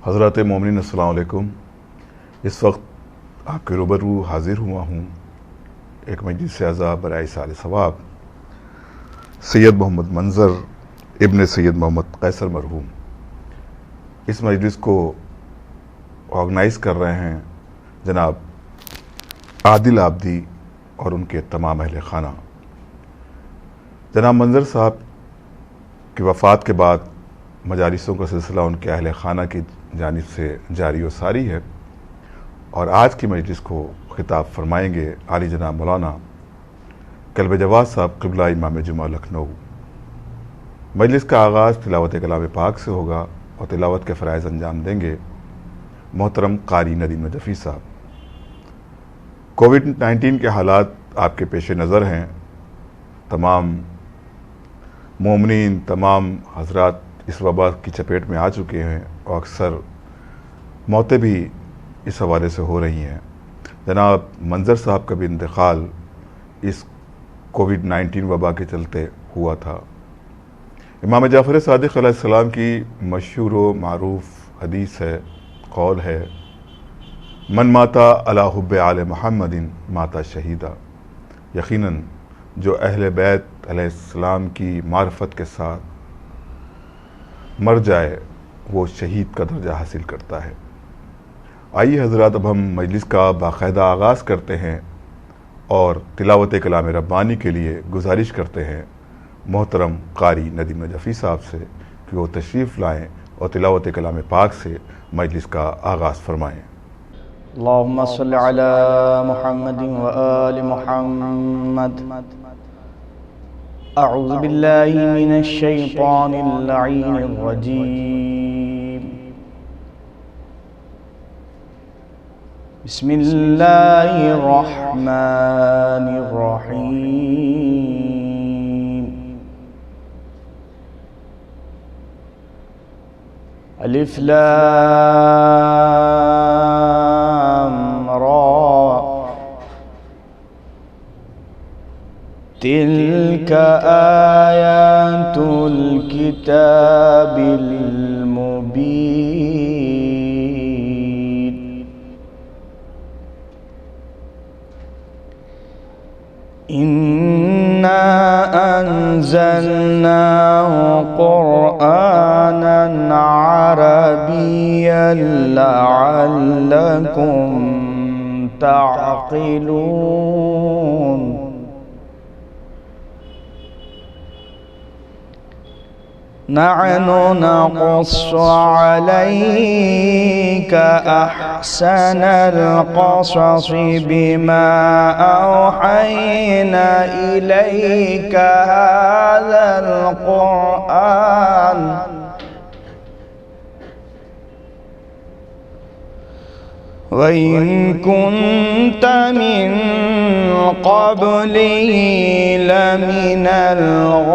حضرات مومنین السلام علیکم۔ اس وقت آپ کے روبرو حاضر ہوا ہوں ایک مجلس اعزا برائے ایصال ثواب سید محمد منظر ابن سید محمد قیصر مرحوم۔ اس مجلس کو آرگنائز کر رہے ہیں جناب عادل آبدی اور ان کے تمام اہل خانہ۔ جناب منظر صاحب کی وفات کے بعد مجالسوں کا سلسلہ ان کے اہل خانہ کی جانب سے جاری و ساری ہے، اور آج کی مجلس کو خطاب فرمائیں گے عالی جناب مولانا کلب جواد صاحب قبلہ امام جمعہ لکھنؤ۔ مجلس کا آغاز تلاوت کلام پاک سے ہوگا اور تلاوت کے فرائض انجام دیں گے محترم قاری ندیم نجفی صاحب۔ کووڈ-19 کے حالات آپ کے پیش نظر ہیں، تمام مومنین، تمام حضرات اس وبا کی چپیٹ میں آ چکے ہیں اور اکثر موتیں بھی اس حوالے سے ہو رہی ہیں۔ جناب منظر صاحب کا بھی انتقال اس کووڈ-19 وبا کے چلتے ہوا تھا۔ امام جعفر صادق علیہ السلام کی مشہور و معروف حدیث ہے، قول ہے، من ماتا علی حب آل محمد ماتا شہیدا۔ یقیناً جو اہل بیت علیہ السلام کی معرفت کے ساتھ مر جائے وہ شہید کا درجہ حاصل کرتا ہے۔ آئیے حضرات، اب ہم مجلس کا باقاعدہ آغاز کرتے ہیں اور تلاوت کلام ربانی کے لیے گزارش کرتے ہیں محترم قاری ندیم نجفی صاحب سے کہ وہ تشریف لائیں اور تلاوت کلام پاک سے مجلس کا آغاز فرمائیں۔ اللہم صل علی محمد و آل محمد۔ اعوذ باللہ من الشیطان اللعین الرجیم۔ بسم اللہ الرحمن الرحیم۔ الف لام را تلک آیات الکتاب المبین۔ انا انزلناه قرآنا عربيا لعلكم تعقلون۔ نحن نقص عليك أحسن القصص بما أوحينا إليك هذا القرآن وإن كنت من قبله لمن الغافلين۔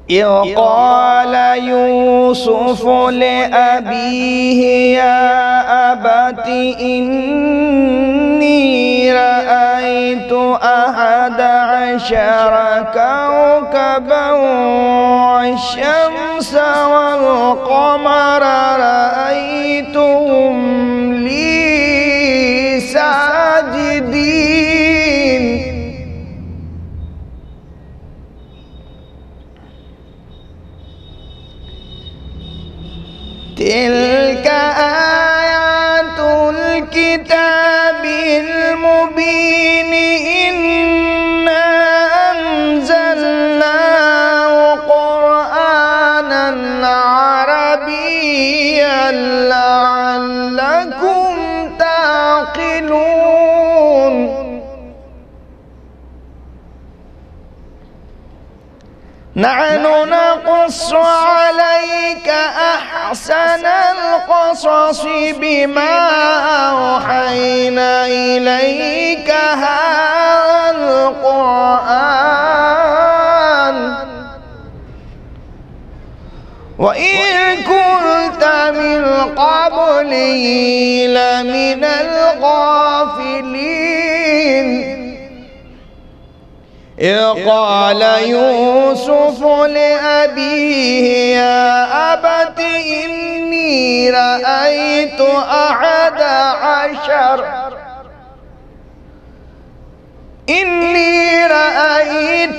إذ قال يوسف لأبيه يا أبت إني رأيت 11 كوكبا والشمس والقمر رأيتهم لي ساجدين۔ تلك آیات الکتاب المبین۔ انا انزلناه قرآنا عربیا لعلکم تعقلون۔ نحن نقص عليك أحسن القصص بما أوحينا إليك هذا القرآن وإن كنت من قبله لمن الغافلين۔ إذ قال يوسف لأبيه يا أبت إني رأيت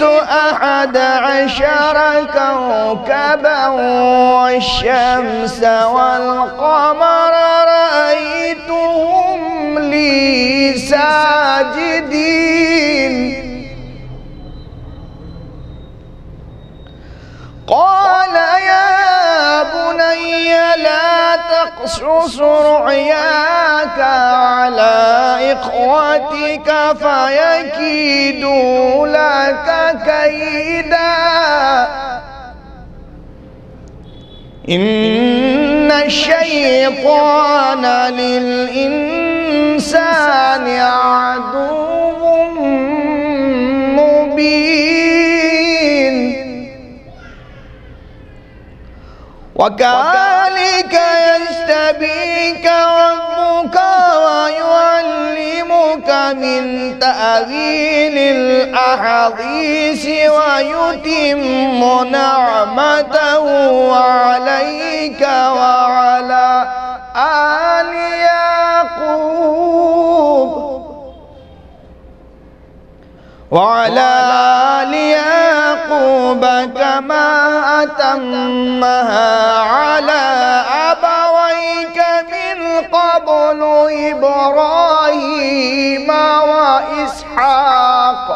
أحد عشر كوكبا والشمس والقمر رأيتهم لي ساجدين قال يا بني لا تقصص رؤياك على إخوتك فيكيدوا لك كيدا إن الشيطان للإنسان عدو مبين وكذلك يجتبيك ربك ويعلمك من تأويل الأحاديث ويتم نعمته عليك وعلى آل يعقوب كما أتمها على أبويك من قبل إبراهيم وإسحاق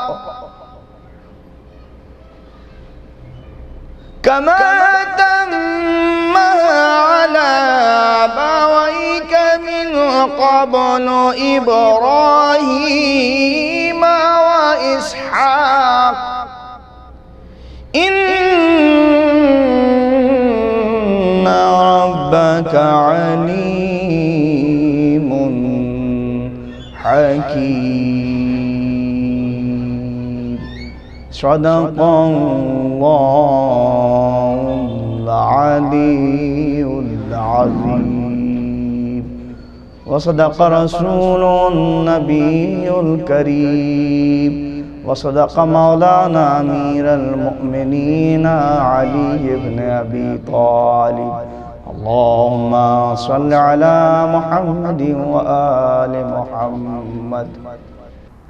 كما أتمها على أبويك من قبل إبراهيم وإسحاق إن ربك عليم حكيم صدق الله العلي العظيم وصدق رسول النبي الكريم وصدق مولانا أمير المؤمنين علي بن أبي طالب اللهم صل على محمد وآل محمد.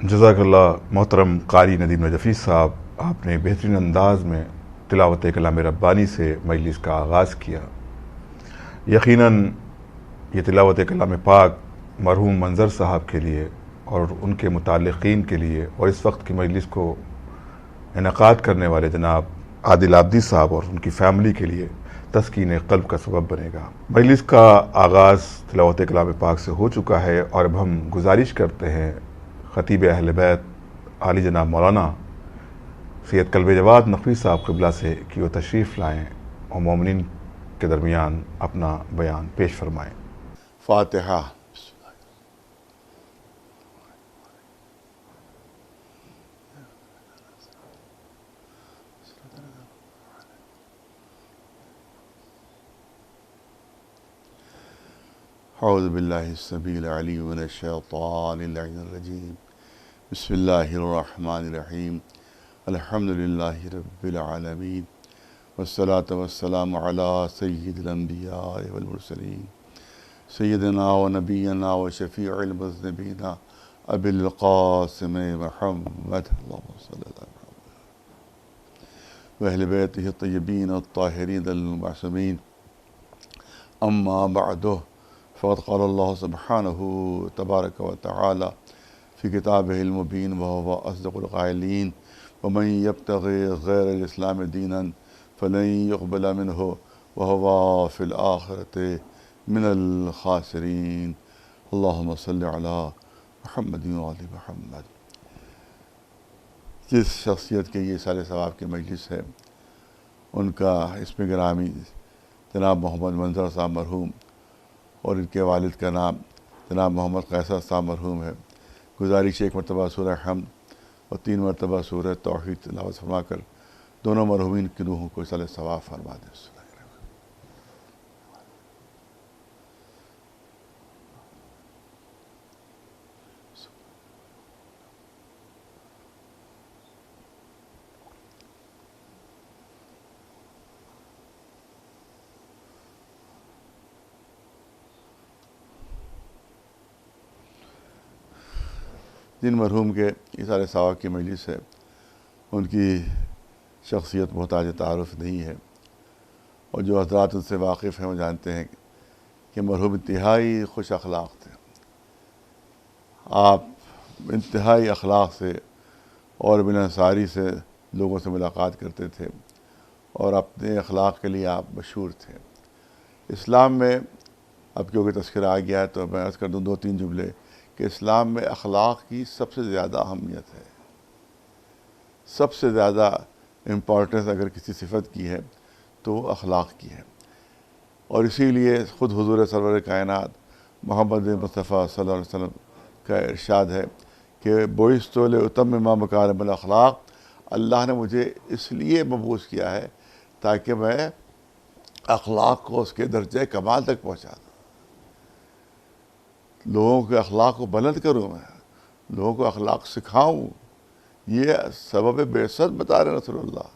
جزاک اللہ. محترم قاری ندیم نجفی صاحب، آپ نے بہترین انداز میں تلاوت کلام ربانی سے مجلس کا آغاز کیا. یقیناً یہ تلاوت کلام پاک مرحوم منظر صاحب کے لیے اور ان کے متعلقین کے لیے اور اس وقت کی مجلس کو انعقاد کرنے والے جناب عادل عابدی صاحب اور ان کی فیملی کے لیے تسکین قلب کا سبب بنے گا. مجلس کا آغاز تلاوت کلام پاک سے ہو چکا ہے اور اب ہم گزارش کرتے ہیں خطیب اہل بیت عالی جناب مولانا سید قلب جواد نقوی صاحب قبلہ سے کہ وہ تشریف لائیں اور مومنین کے درمیان اپنا بیان پیش فرمائیں. فاتحہ. اعوذ باللہ السمیع العلیم من الشیطان اللعین الرجیم. بسم اللہ الرحمن الرحیم. الحمدللہ رب العالمین والصلاة والسلام علی سید الانبیاء والمرسلین سیدنا و نبینا و شفیع المذنبین ابی القاسم محمد اللہم صلی اللہ علیہ وسلم و اہل بیتہ الطیبین الطاہرین المعصومین. اما بعد فقد قال اللہ سبحانہ تبارک و تعالی فی کتابہ المبین وہو اصدق القائلین ومن یبتغی غیر الاسلام دینا فلن يقبل منہ وہو فی الآخرۃ من الخاسرین. اللہم صلی علی محمد و آل محمد. جس شخصیت کے یہ سال ثواب کی مجلس ہے ان کا اسم گرامی جناب محمد منظر صاحب مرحوم اور ان کے والد کا نام جناب محمد قیصر صاحب مرحوم ہے. گزارش 1 مرتبہ سورہ حمد اور 3 مرتبہ سورہ توحید تلاوت فرما کر دونوں مرحومین کی روحوں کو اصل ثواب فرما دیں. جن مرحوم کے اثار ثواب کی مجلس ہے ان کی شخصیت محتاج تعارف نہیں ہے، اور جو حضرات ان سے واقف ہیں وہ جانتے ہیں کہ مرحوم انتہائی خوش اخلاق تھے. آپ انتہائی اخلاق سے اور بن انصاری سے لوگوں سے ملاقات کرتے تھے، اور اپنے اخلاق کے لیے آپ مشہور تھے. اسلام میں اب کیونکہ تذکرہ آ گیا ہے تو میں عرض کر دوں 2-3 جملے کہ اسلام میں اخلاق کی سب سے زیادہ اہمیت ہے. سب سے زیادہ امپورٹنس اگر کسی صفت کی ہے تو وہ اخلاق کی ہے، اور اسی لیے خود حضور سرور کائنات محمد مصطفیٰ صلی اللہ علیہ وسلم کا ارشاد ہے کہ بعثت لأتمم مکارم الاخلاق، اللہ نے مجھے اس لیے مبعوث کیا ہے تاکہ میں اخلاق کو اس کے درجہ کمال تک پہنچا دوں، لوگوں کے اخلاق کو بلند کروں، میں لوگوں کو اخلاق سکھاؤں. یہ سبب بعثت بتا رہے رسول اللہ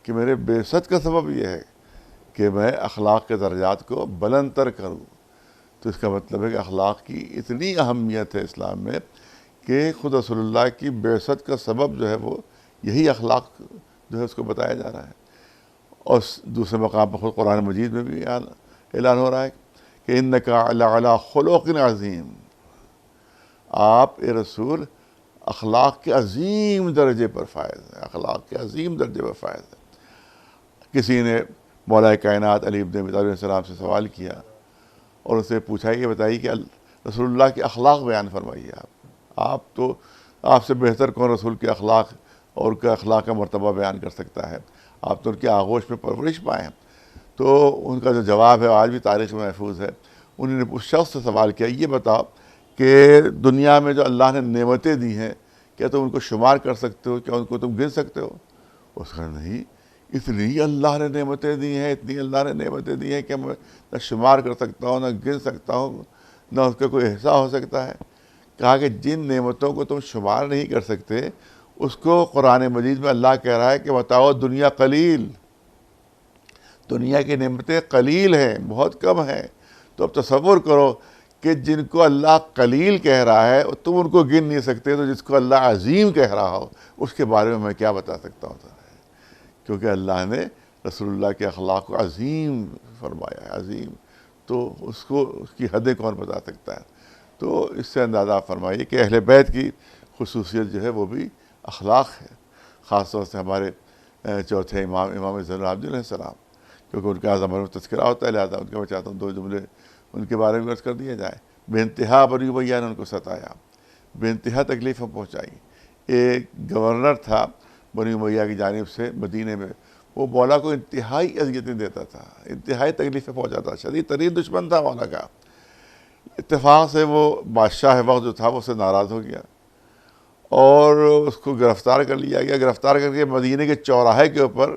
کہ میرے بعثت کا سبب یہ ہے کہ میں اخلاق کے درجات کو بلند تر کروں. تو اس کا مطلب ہے کہ اخلاق کی اتنی اہمیت ہے اسلام میں کہ خود رسول اللہ کی بعثت کا سبب جو ہے وہ یہی اخلاق جو ہے اس کو بتایا جا رہا ہے. اور دوسرے مقام پر خود قرآن مجید میں بھی اعلان ہو رہا ہے کہ انکا لعلی خلق عظیم، آپ اے رسول اخلاق کے عظیم درجے پر فائز ہیں، اخلاق کے عظیم درجے پر فائز ہیں. کسی نے مولا کائنات علی ابن ابی طالب علیہ السلام سے سوال کیا اور اسے پوچھا یہ بتائیے کہ رسول اللہ کے اخلاق بیان فرمائیے. آپ تو آپ سے بہتر کون رسول کے اخلاق اور کا اخلاق کا مرتبہ بیان کر سکتا ہے، آپ تو ان کے آغوش میں پرورش پائے ہیں. تو ان کا جو جواب ہے آج بھی تاریخ میں محفوظ ہے. انہوں نے اس شخص سے سوال کیا یہ بتاؤ کہ دنیا میں جو اللہ نے نعمتیں دی ہیں کیا تم ان کو شمار کر سکتے ہو، کیا ان کو تم گن سکتے ہو؟ اس کا نہیں، اتنی اللہ نے نعمتیں دی ہیں، اتنی اللہ نے نعمتیں دی ہیں کہ میں نہ شمار کر سکتا ہوں، نہ گن سکتا ہوں، نہ اس کا کوئی احساس ہو سکتا ہے. کہا کہ جن نعمتوں کو تم شمار نہیں کر سکتے اس کو قرآن مجید میں اللہ کہہ رہا ہے کہ بتاؤ دنیا قلیل، دنیا کی نعمتیں قلیل ہیں، بہت کم ہیں. تو اب تصور کرو کہ جن کو اللہ قلیل کہہ رہا ہے تم ان کو گن نہیں سکتے، تو جس کو اللہ عظیم کہہ رہا ہو اس کے بارے میں کیا بتا سکتا ہوں؟ کیونکہ اللہ نے رسول اللہ کے اخلاق کو عظیم فرمایا ہے، عظیم، تو اس کی حدیں کون بتا سکتا ہے؟ تو اس سے اندازہ فرمائیے کہ اہل بیت کی خصوصیت جو ہے وہ بھی اخلاق ہے، خاص طور سے ہمارے چوتھے امام زین العابدین علیہ السلام، کیونکہ ان کا زمانے میں تذکرہ ہوتا ہے، لہٰذا ان کے میں چاہتا ہوں 2 جملے ان کے بارے میں عرض کر دیا جائے. بے انتہا بنی امیہ نے ان کو ستایا، بے انتہا تکلیفیں پہنچائی. ایک گورنر تھا بنی امیہ کی جانب سے مدینے میں، وہ مولا کو انتہائی اذیتیں دیتا تھا، انتہائی تکلیفیں پہنچاتا، شدید ترین دشمن تھا مولا کا. اتفاق سے وہ بادشاہ وقت جو تھا وہ اس سے ناراض ہو گیا اور اس کو گرفتار کر لیا گیا. گرفتار کر کے مدینے کے چوراہے کے اوپر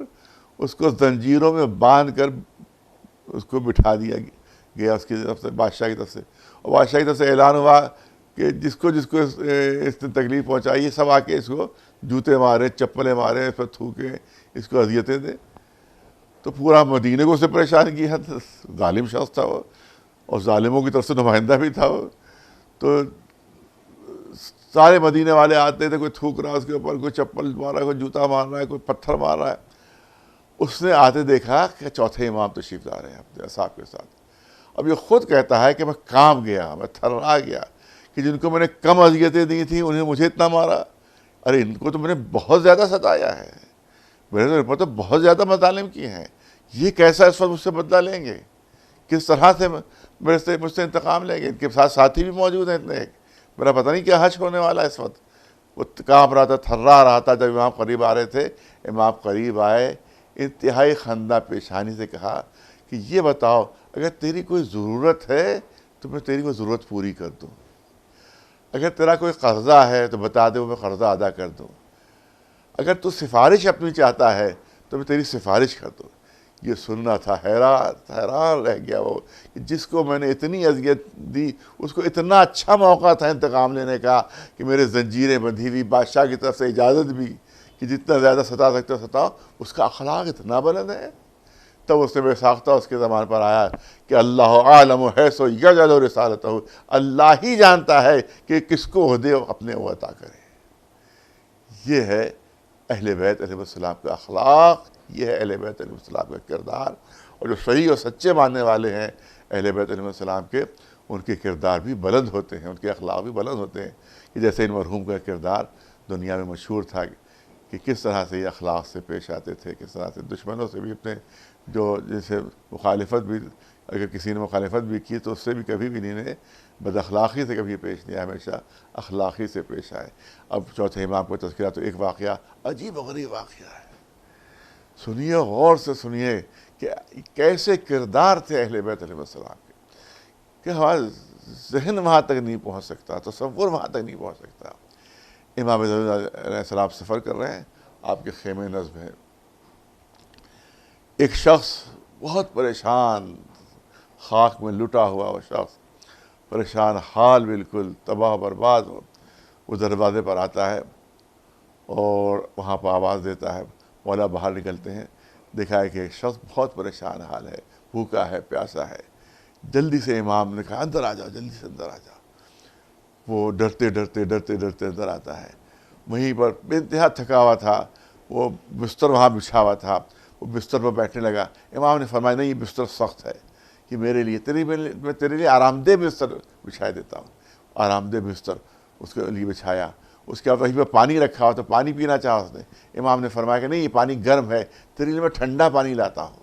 اس کو زنجیروں میں باندھ کر اس کو بٹھا دیا گیا اس کی طرف سے، بادشاہ کی طرف سے. اور بادشاہ کی طرف سے اعلان ہوا کہ جس کو اس نے تکلیف پہنچائی سب آ کے اس کو جوتے مارے، چپلیں مارے، اس پر تھوکے، اس کو اذیتیں دے. تو پورا مدینے کو اس سے پریشان کیا. ظالم شخص تھا وہ، اور ظالموں کی طرف سے نمائندہ بھی تھا وہ. تو سارے مدینے والے آتے تھے، کوئی تھوک رہا ہے اس کے اوپر، کوئی چپل مار رہا ہے، کوئی جوتا مار رہا ہے، کوئی پتھر مار رہا ہے. اس نے آتے دیکھا کہ چوتھے امام تشریف لا رہے ہیں اپنے اصحاب کے ساتھ. اب یہ خود کہتا ہے کہ میں کانپ گیا، میں تھرا گیا کہ جن کو میں نے کم اذیتیں دی تھیں انہیں مجھے اتنا مارا. ارے ان کو تو میں نے بہت زیادہ ستایا ہے، میرے اوپر تو بہت زیادہ مظالم کیے ہیں، یہ کیسا اس وقت مجھ سے بدلہ لیں گے، کس طرح سے مجھ سے انتقام لیں گے. ان کے ساتھ ساتھی بھی موجود ہیں اتنے، میرا پتہ نہیں کیا حشر ہونے والا ہے اس وقت. وہ کانپ رہا تھا، تھرا رہا تھا. جب امام قریب آ رہے تھے، امام قریب آئے، انتہائی خندہ پیشانی سے کہا کہ یہ بتاؤ اگر تیری کوئی ضرورت ہے تو میں تیری وہ ضرورت پوری کر دوں، اگر تیرا کوئی قرضہ ہے تو بتا دے میں قرضہ ادا کر دوں، اگر تو سفارش اپنی چاہتا ہے تو میں تیری سفارش کر دوں. یہ سننا تھا، حیران رہ گیا وہ کہ جس کو میں نے اتنی اذیت دی اس کو اتنا اچھا موقع تھا انتقام لینے کا کہ میرے زنجیریں بندھی ہوئی، بادشاہ کی طرف سے اجازت بھی کہ جتنا زیادہ ستا سکتے ہو ستاؤ. اس کا اخلاق اتنا بلند ہے. تب اس نے بے ساختہ اس کے زمان پر آیا کہ اللہ عالم حیث یجعل رسالتہ، اللہ ہی جانتا ہے کہ کس کو عہدے اپنے وہ عطا کرے۔ یہ ہے اہل بیت علیہ السلام کا اخلاق، یہ ہے اہل بیت علیہ السلام کا کردار۔ اور جو صحیح اور سچے ماننے والے ہیں اہل بیت علیہ السلام کے، ان کے کردار بھی بلند ہوتے ہیں، ان کے اخلاق بھی بلند ہوتے ہیں، کہ جیسے ان مرحوم کا کردار دنیا میں مشہور تھا کہ کس طرح سے یہ اخلاق سے پیش آتے تھے، کس طرح سے دشمنوں سے بھی اپنے جو جیسے مخالفت بھی، اگر کسی نے مخالفت بھی کی تو اس سے بھی کبھی بھی نہیں نے بد اخلاقی سے کبھی پیش نہیں، ہمیشہ اخلاقی سے پیش آئے۔ اب چوتھے امام کا تذکرہ تو ایک واقعہ عجیب و غریب واقعہ ہے، سنیے غور سے سنیے کہ کیسے کردار تھے اہل بیت علیہ السلام کے، کہ ہمارا ذہن وہاں تک نہیں پہنچ سکتا، تصور وہاں تک نہیں پہنچ سکتا۔ امام ضرور علیہ السلام سفر کر رہے ہیں، آپ کے خیمے نصب ہیں، ایک شخص بہت پریشان، خاک میں لٹا ہوا وہ شخص، پریشان حال، بالکل تباہ برباد، وہ دروازے پر آتا ہے اور وہاں پر آواز دیتا ہے، مولا باہر نکلتے ہیں، دیکھا ہے کہ ایک شخص بہت پریشان حال ہے، بھوکا ہے، پیاسا ہے۔ جلدی سے امام نے کہا اندر آ جاؤ، جلدی سے اندر آ جاؤ۔ وہ ڈرتے ڈرتے ڈرتے ڈرتے اندر آتا ہے، وہیں پر بے انتہا تھکا ہوا تھا، وہ بستر وہاں بچھا ہوا تھا، وہ بستر پر بیٹھنے لگا۔ امام نے فرمایا نہیں، یہ بستر سخت ہے، کہ میرے لیے میں تیرے لیے آرام دہ بستر بچھا دیتا ہوں۔ آرام دہ بستر اس کے لیے بچھایا، اس کے بعد وہیں پہ پانی رکھا ہوا تو پانی پینا چاہا اس نے۔ امام نے فرمایا کہ نہیں، یہ پانی گرم ہے، تیرے لیے میں ٹھنڈا پانی لاتا ہوں۔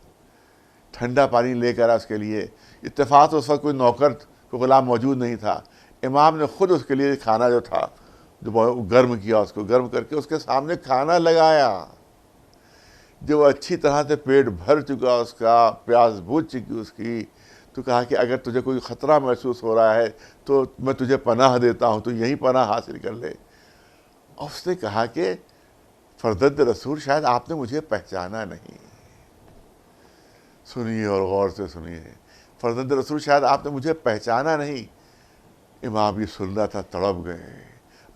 ٹھنڈا پانی لے کر اس کے لیے، اتفاق اس وقت کوئی نوکر کوئی غلام موجود نہیں تھا، امام نے خود اس کے لیے کھانا جو تھا جو گرم کیا، اس کو گرم کر کے اس کے سامنے کھانا لگایا۔ جب وہ اچھی طرح سے پیٹ بھر چکا، اس کا پیاس بجھ چکی اس کی، تو کہا کہ اگر تجھے کوئی خطرہ محسوس ہو رہا ہے تو میں تجھے پناہ دیتا ہوں، تو یہیں پناہ حاصل کر لے۔ اور اس نے کہا کہ فرزند رسول، شاید آپ نے مجھے پہچانا نہیں۔ سنیے اور غور سے سنیے، فرزند رسول، شاید آپ نے مجھے پہچانا نہیں۔ امام یہ سن رہا تھا، تڑپ گئے،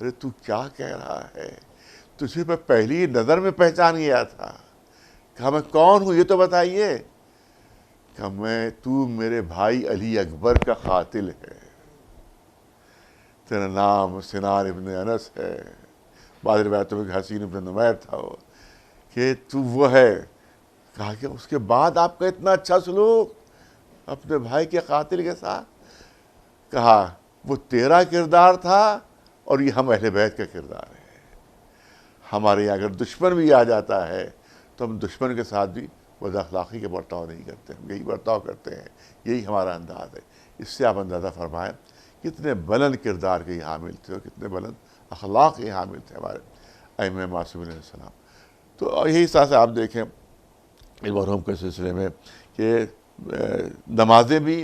ارے تو کیا کہہ رہا ہے؟ تجھے میں پہلی نظر میں پہچان گیا تھا۔ کہا میں کون ہوں یہ تو بتائیے۔ کہ تو میرے بھائی علی اکبر کا قاتل ہے، تیرا نام سنان ابن انس ہے، بعض روایتوں میں حسین ابن نمیر تھا وہ، کہ تو وہ ہے۔ کہا کہ اس کے بعد آپ کا اتنا اچھا سلوک اپنے بھائی کے قاتل کے ساتھ؟ کہا وہ تیرا کردار تھا اور یہ ہم اہل بیت کا کردار ہے۔ ہمارے یہاں اگر دشمن بھی آ جاتا ہے تو ہم دشمن کے ساتھ بھی بد اخلاقی کے برتاؤ نہیں کرتے، ہم یہی برتاؤ کرتے ہیں، یہی ہمارا انداز ہے۔ اس سے آپ اندازہ فرمائیں کتنے بلند کردار کے یہ حامل تھے اور کتنے بلند اخلاق کے حامل تھے ہمارے ائمہ معصومین علیہ السلام۔ تو یہی ساتھ سے آپ دیکھیں مرحوم کے سلسلے میں کہ نمازیں بھی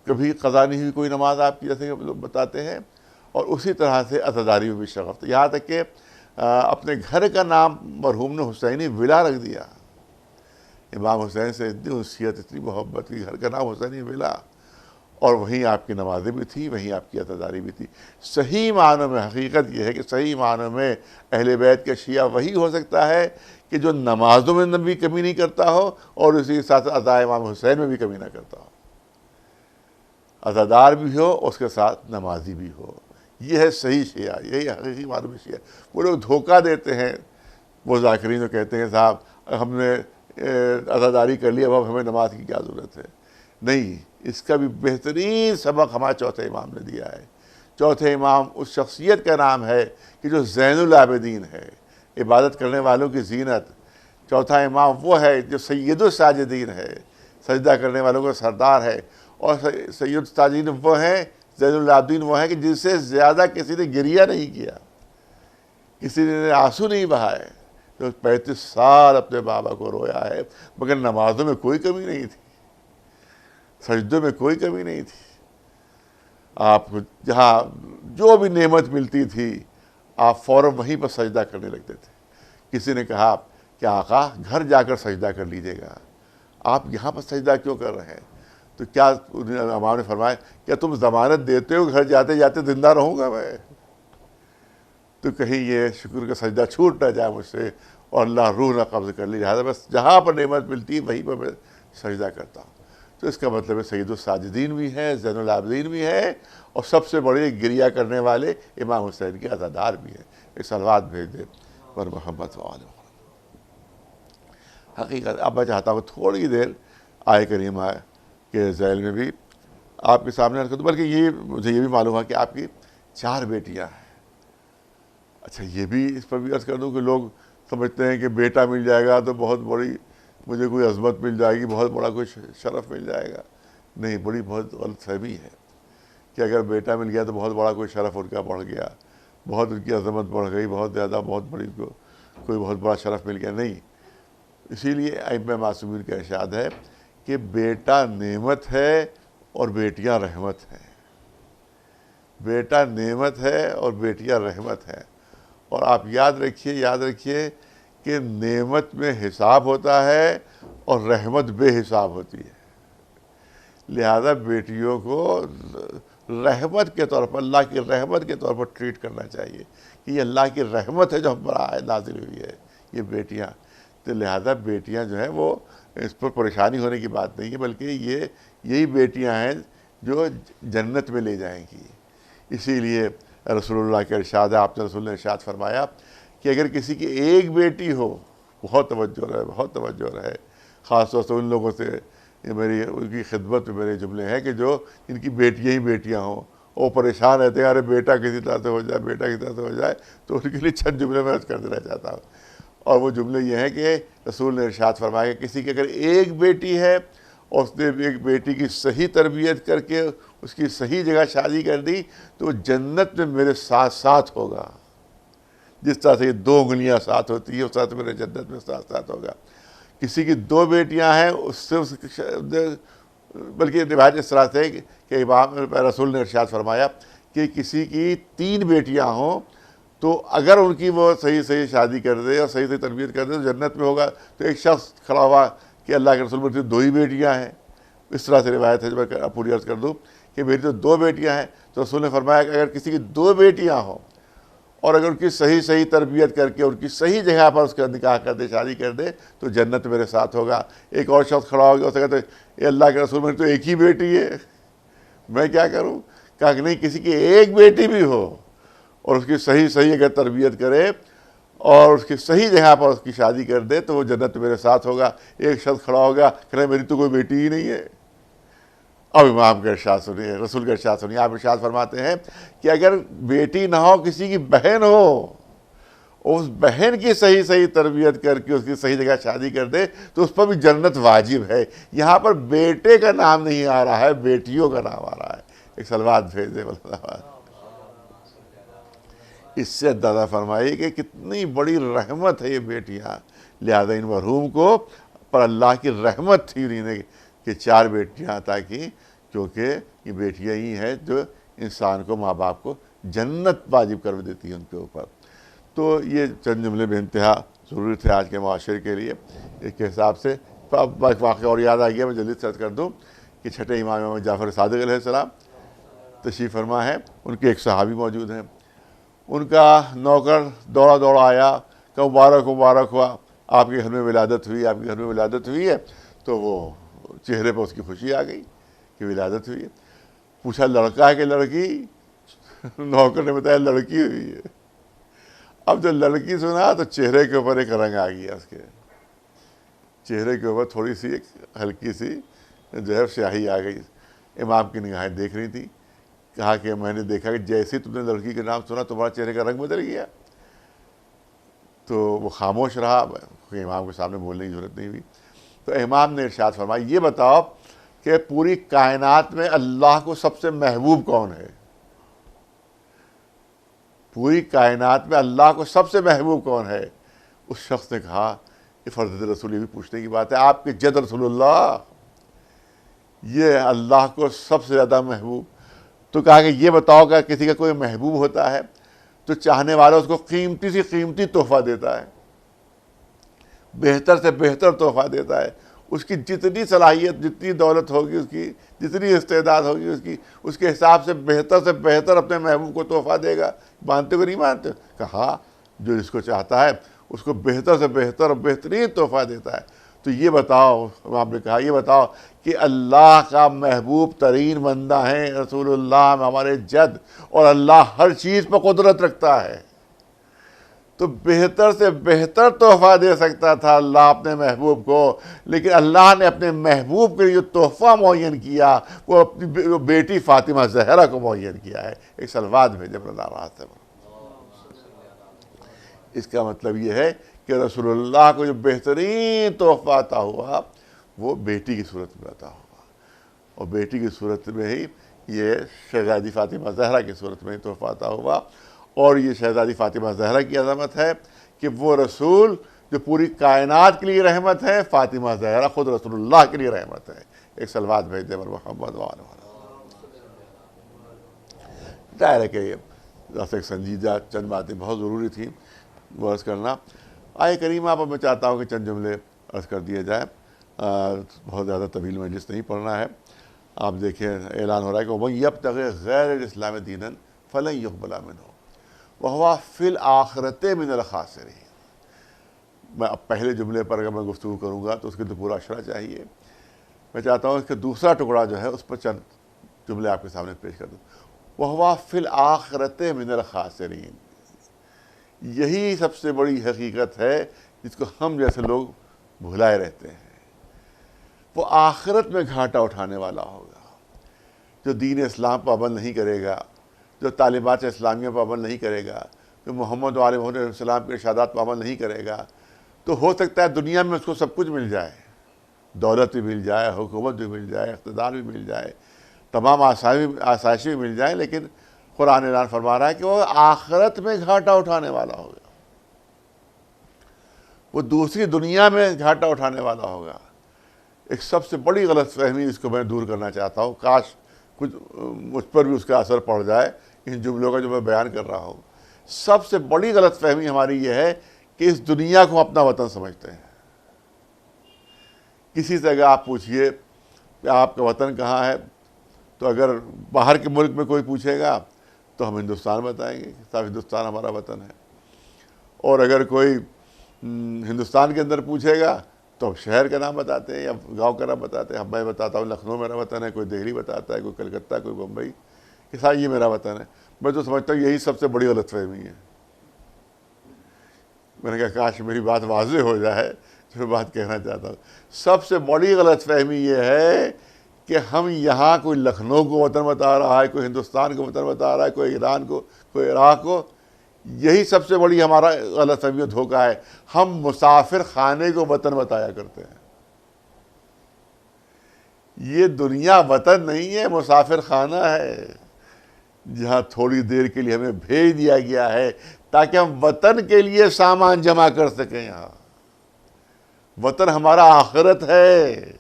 کبھی قضا نہیں ہوئی کوئی نماز آپ کی، جیسے کہ لوگ بتاتے ہیں، اور اسی طرح سے عزاداری میں بھی شغف، یہاں تک کہ اپنے گھر کا نام مرحوم نے حسینی ولا رکھ دیا۔ امام حسین سے اتنی انسیت، اتنی محبت کی، گھر کا نام حسینی ولا، اور وہیں آپ کی نمازیں بھی تھیں، وہیں آپ کی عزاداری بھی تھی۔ صحیح معنوں میں حقیقت یہ ہے کہ صحیح معنوں میں اہل بیت کا شیعہ وہی ہو سکتا ہے کہ جو نمازوں میں بھی کمی نہیں کرتا ہو اور اسی کے ساتھ عزا امام حسین میں بھی کمی نہ کرتا ہو، عزادار بھی ہو، اس کے ساتھ نمازی بھی ہو۔ یہ ہے صحیح شیعہ، یہی حقیقی معنوں میں شیعہ۔ وہ لوگ دھوکہ دیتے ہیں، وہ ذاکرین جو کہتے ہیں صاحب ہم نے عزاداری کر لی، اب ہمیں نماز کی کیا ضرورت ہے؟ نہیں، اس کا بھی بہترین سبق ہمارے چوتھے امام نے دیا ہے۔ چوتھے امام اس شخصیت کا نام ہے کہ جو زین العابدین ہے، عبادت کرنے والوں کی زینت۔ چوتھا امام وہ ہے جو سید الساجدین ہے، سجدہ کرنے والوں کا سردار ہے، اور سید الساجدین وہ ہیں، زین العابدین وہ ہیں کہ جن سے زیادہ کسی نے گریہ نہیں کیا، کسی نے آنسو نہیں بہائے، جو 35 سال اپنے بابا کو رویا ہے، مگر نمازوں میں کوئی کمی نہیں تھی، سجدوں میں کوئی کمی نہیں تھی۔ آپ جہاں جو بھی نعمت ملتی تھی آپ فوراً وہیں پر سجدہ کرنے لگتے تھے۔ کسی نے کہا کہ آقا گھر جا کر سجدہ کر لیجیے گا، آپ یہاں پر سجدہ کیوں کر رہے ہیں؟ تو کیا امام نے فرمایا کیا تم ضمانت دیتے ہو گھر جاتے جاتے زندہ رہوں گا میں؟ تو کہیں یہ شکر کا سجدہ چھوٹ نہ جائے مجھ سے اور اللہ روح نہ قبض کر لی، لہٰذا بس جہاں پر نعمت ملتی ہے وہیں پر میں سجدہ کرتا ہوں۔ تو اس کا مطلب ہے سید الساجدین بھی ہے، زین العابدین بھی ہے، اور سب سے بڑے گریہ کرنے والے امام حسین کے عزادار بھی ہیں۔ ایک صلوات بھیج دے پر محمد صلی اللہ علیہ وسلم۔ حقیقت اب میں چاہتا ہوں تھوڑی دیر آئے کریمہ کے ذیل میں بھی آپ کے سامنے عرض کر دوں، بلکہ یہ مجھے یہ بھی معلوم ہے کہ آپ کی 4 بیٹیاں ہیں۔ اچھا یہ بھی اس پر بھی عرض کر دوں کہ لوگ سمجھتے ہیں کہ بیٹا مل جائے گا تو بہت بڑی مجھے کوئی عظمت مل جائے گی، بہت بڑا کوئی شرف مل جائے گا۔ نہیں، بڑی بہت غلط فہمی ہے کہ اگر بیٹا مل گیا تو بہت بڑا کوئی شرف ان کا بڑھ گیا، بہت ان کی عظمت بڑھ گئی، بہت زیادہ بہت بڑی کوئی بہت بڑا شرف مل گیا۔ نہیں، اسی لیے ائمہ معصومین کا ارشاد ہے کہ بیٹا نعمت ہے اور بیٹیاں رحمت ہیں۔ بیٹا نعمت ہے اور بیٹیاں رحمت ہیں۔ اور آپ یاد رکھیے کہ نعمت میں حساب ہوتا ہے اور رحمت بے حساب ہوتی ہے۔ لہذا بیٹیوں کو رحمت کے طور پر، اللہ کی رحمت کے طور پر ٹریٹ کرنا چاہیے کہ یہ اللہ کی رحمت ہے جو ہم پر نازل ہوئی ہے یہ بیٹیاں۔ تو لہذا بیٹیاں جو ہیں وہ اس پر پریشانی ہونے کی بات نہیں ہے، بلکہ یہی بیٹیاں ہیں جو جنت میں لے جائیں گی۔ اسی لیے رسول اللہ کا ارشاد ہے، آپ نے رسول نے ارشاد فرمایا کہ اگر کسی کی ایک بیٹی ہو، بہت توجہ رہے، خاص طور سے ان لوگوں سے یہ ان کی خدمت میں میرے جملے ہیں کہ جو ان کی بیٹیاں ہی بیٹیاں ہوں، وہ پریشان رہتے ہیں ارے بیٹا کسی طرح سے ہو جائے، بیٹا کسی طرح سے ہو جائے، تو ان کے لیے چند جملے میں عرض کر دینا چاہتا ہوں۔ اور وہ جملے یہ ہیں کہ رسول نے ارشاد فرمایا کہ کسی کی اگر ایک بیٹی ہے اور اس نے ایک بیٹی کی صحیح تربیت کر کے اس کی صحیح جگہ شادی کر دی تو وہ جنت میں میرے ساتھ ساتھ ہوگا۔ جس طرح سے یہ 2 انگلیاں ساتھ ہوتی ہیں اس طرح سے میرے جنت میں ساتھ ساتھ ہوگا۔ کسی کی 2 بیٹیاں ہیں اس سے بلکہ روایت اس طرح سے کہ امام رسول نے ارشاد فرمایا کہ کسی کی 3 بیٹیاں ہوں تو اگر ان کی وہ صحیح شادی کر دے اور صحیح تربیت کر دے تو جنت میں ہوگا۔ تو ایک شخص کھڑا ہوا کہ اللہ کے رسول میری 2 ہی بیٹیاں ہیں، اس طرح سے روایت ہے، جو میں پوری عرض کر دوں کہ میری تو 2 بیٹیاں ہیں، تو رسول نے فرمایا کہ اگر کسی کی 2 بیٹیاں ہوں اور اگر ان کی صحیح تربیت کر کے ان کی صحیح جگہ پر اس کا نکاح کر دے، شادی کر دے تو جنت میرے ساتھ ہوگا۔ ایک اور شخص کھڑا ہو گیا، اسے کہتے اے اللہ کے رسول میری تو ایک ہی بیٹی ہے، میں کیا کروں؟ کہا کہ نہیں، کسی کی ایک بیٹی بھی ہو اور اس کی صحیح اگر تربیت کرے اور اس کی صحیح جگہ پر اس کی شادی کر دے تو وہ جنت میرے ساتھ ہوگا۔ ایک شخص کھڑا ہو گیا کہ میری تو کوئی بیٹی ہی نہیں ہے۔ اب امام کا ارشاد سنیے، رسول کا ارشاد سنیے۔ آپ ارشاد فرماتے ہیں کہ اگر بیٹی نہ ہو، کسی کی بہن ہو، اس بہن کی صحیح تربیت کر کے اس کی صحیح جگہ شادی کر دے تو اس پر بھی جنت واجب ہے۔ یہاں پر بیٹے کا نام نہیں آ رہا ہے، بیٹیوں کا نام آ رہا ہے۔ ایک صلوات بھیج دے اس سے اندازہ فرمائیے کہ کتنی بڑی رحمت ہے یہ بیٹیاں۔ لہذا ان مرحوم کو پر اللہ کی رحمت تھی انہیں کہ 4 بیٹیاں عطا کی، کیونکہ یہ بیٹیاں ہی ہیں جو انسان کو، ماں باپ کو جنت واجب کر دیتی ہیں ان کے اوپر۔ تو یہ چند جملے بے انتہا ضروری تھے آج کے معاشرے کے لیے۔ اس کے حساب سے اب واقعہ اور یاد آ گیا، میں جلدی سے کر دوں کہ چھٹے امام جعفر صادق علیہ السلام تشریف فرما ہے، ان کے ایک صحابی موجود ہیں۔ ان کا نوکر دوڑا آیا کہ مبارک ہوا، آپ کے گھر میں ولادت ہوئی ہے۔ تو وہ چہرے پر اس کی خوشی آ گئی کہ ولادت ہوئی ہے۔ پوچھا لڑکا ہے کہ لڑکی؟ نوکر نے بتایا لڑکی ہوئی ہے۔ اب جب لڑکی سنا تو چہرے کے اوپر ایک رنگ آ گیا، اس کے چہرے کے اوپر تھوڑی سی ایک ہلکی سی جو ہے سیاہی آ گئی۔ امام کی نگاہیں دیکھ رہی تھی۔ کہا کہ میں نے دیکھا کہ جیسے تم نے لڑکی کے نام سنا تمہارا چہرے کا رنگ بدل گیا۔ تو وہ خاموش رہا، امام کے سامنے بولنے کی ضرورت نہیں ہوئی۔ تو امام نے ارشاد فرمایا یہ بتاؤ کہ پوری کائنات میں اللہ کو سب سے محبوب کون ہے؟ پوری کائنات میں اللہ کو سب سے محبوب کون ہے؟ اس شخص نے کہا کہ فرد رسول، یہ بھی پوچھنے کی بات ہے، آپ کے جد رسول اللہ یہ اللہ کو سب سے زیادہ محبوب۔ تو کہا کہ یہ بتاؤ کہ کسی کا کوئی محبوب ہوتا ہے تو چاہنے والا اس کو قیمتی سے قیمتی تحفہ دیتا ہے، بہتر سے بہتر تحفہ دیتا ہے۔ اس کی جتنی صلاحیت، جتنی دولت ہوگی، اس کی جتنی استعداد ہوگی، اس کے حساب سے بہتر اپنے محبوب کو تحفہ دے گا۔ مانتے ہو نہیں مانتے؟ کہا جو جس کو چاہتا ہے اس کو بہتر سے بہتر اور بہترین تحفہ دیتا ہے۔ تو تو یہ بتاؤ، آپ نے کہا یہ بتاؤ کہ اللہ کا محبوب ترین بندہ ہیں رسول اللہ ہمارے جد، اور اللہ ہر چیز پر قدرت رکھتا ہے، تو بہتر سے بہتر تحفہ دے سکتا تھا اللہ اپنے محبوب کو، لیکن اللہ نے اپنے محبوب کے لیے جو تحفہ معین کیا وہ اپنی بیٹی فاطمہ زہرا کو معین کیا ہے، ایک سلوات بھیجے اللہ راست ہے۔ اس کا مطلب یہ ہے کہ رسول اللہ کو جو بہترین تحفہ عطا ہوا وہ بیٹی کی صورت میں عطا ہوا، اور بیٹی کی صورت میں ہی یہ شہزادی فاطمہ زہرا کی صورت میں ہی تحفہ عطا ہوا۔ اور یہ شہزادی فاطمہ زہرا کی عظمت ہے کہ وہ رسول جو پوری کائنات کے لیے رحمت ہے، فاطمہ زہرا خود رسول اللہ کے لیے رحمت ہے۔ ایک سلوات بھیج دے بر محمد وعلیہ ظاہر ہے کہ یہ سنجیدہ چند باتیں بہت ضروری تھیں وہ عرض کرنا۔ آئے کریمہ پر میں چاہتا ہوں کہ چند جملے عرض کر دیے جائیں، بہت زیادہ طویل مجلس نہیں پڑھنا ہے۔ آپ دیکھیں اعلان ہو رہا ہے کہ وَمَن يَبْتَغِ غَيْرَ الْإِسْلَامِ دِينًا فَلَن يُقْبَلَ مِنْهُ وَهُوَ فِي الْآخِرَةِ مِنَ الْخَاسِرِينَ۔ میں اب پہلے جملے پر اگر میں گفتگو کروں گا تو اس کے تو پورا اشرا چاہیے، میں چاہتا ہوں کہ دوسرا ٹکڑا جو ہے اس پر چند جملے آپ کے سامنے پیش کر دوں۔ وَهُوَ فِي الْآخِرَةِ مِنَ الْخَاسِرِينَ، یہی سب سے بڑی حقیقت ہے جس کو ہم جیسے لوگ بھلائے رہتے ہیں۔ وہ آخرت میں گھاٹا اٹھانے والا ہوگا جو دین اسلام پر عمل نہیں کرے گا، جو تعلیمات اسلامیہ پر عمل نہیں کرے گا، جو محمد علیہ السلام کے ارشادات پر عمل نہیں کرے گا۔ تو ہو سکتا ہے دنیا میں اس کو سب کچھ مل جائے، دولت بھی مل جائے، حکومت بھی مل جائے، اقتدار بھی مل جائے، تمام آسائشیں بھی مل جائیں، لیکن قرآن اعلان فرما رہا ہے کہ وہ آخرت میں گھاٹا اٹھانے والا ہوگا، وہ دوسری دنیا میں گھاٹا اٹھانے والا ہوگا۔ ایک سب سے بڑی غلط فہمی اس کو میں دور کرنا چاہتا ہوں، کاش کچھ مجھ پر بھی اس کا اثر پڑ جائے ان جملوں کا جو میں بیان کر رہا ہوں۔ سب سے بڑی غلط فہمی ہماری یہ ہے کہ اس دنیا کو اپنا وطن سمجھتے ہیں۔ کسی سے اگر آپ پوچھئے کہ آپ کا وطن کہاں ہے، تو اگر باہر کے ملک میں کوئی پوچھے گا تو ہم ہندوستان بتائیں گے، صاحب ہندوستان ہمارا وطن ہے۔ اور اگر کوئی ہندوستان کے اندر پوچھے گا تو شہر کا نام بتاتے ہیں یا گاؤں کا نام بتاتے ہیں۔ میں بتاتا ہوں لکھنؤ میرا وطن ہے، کوئی دہلی بتاتا ہے، کوئی کلکتہ، کوئی بمبئی، کہ صاحب یہ میرا وطن ہے۔ میں تو سمجھتا ہوں یہی سب سے بڑی غلط فہمی ہے۔ میں نے کہا کاش میری بات واضح ہو جائے جو بات کہنا چاہتا ہوں۔ سب سے بڑی غلط فہمی یہ ہے کہ ہم یہاں کوئی لکھنؤ کو وطن بتا رہا ہے، کوئی ہندوستان کو وطن بتا رہا ہے، کوئی ایران کو، کوئی عراق کو۔ یہی سب سے بڑی ہمارا غلط فہمی اور دھوکہ ہے۔ ہم مسافر خانے کو وطن بتایا کرتے ہیں۔ یہ دنیا وطن نہیں ہے، مسافر خانہ ہے، جہاں تھوڑی دیر کے لیے ہمیں بھیج دیا گیا ہے تاکہ ہم وطن کے لیے سامان جمع کر سکیں۔ یہاں وطن ہمارا آخرت ہے،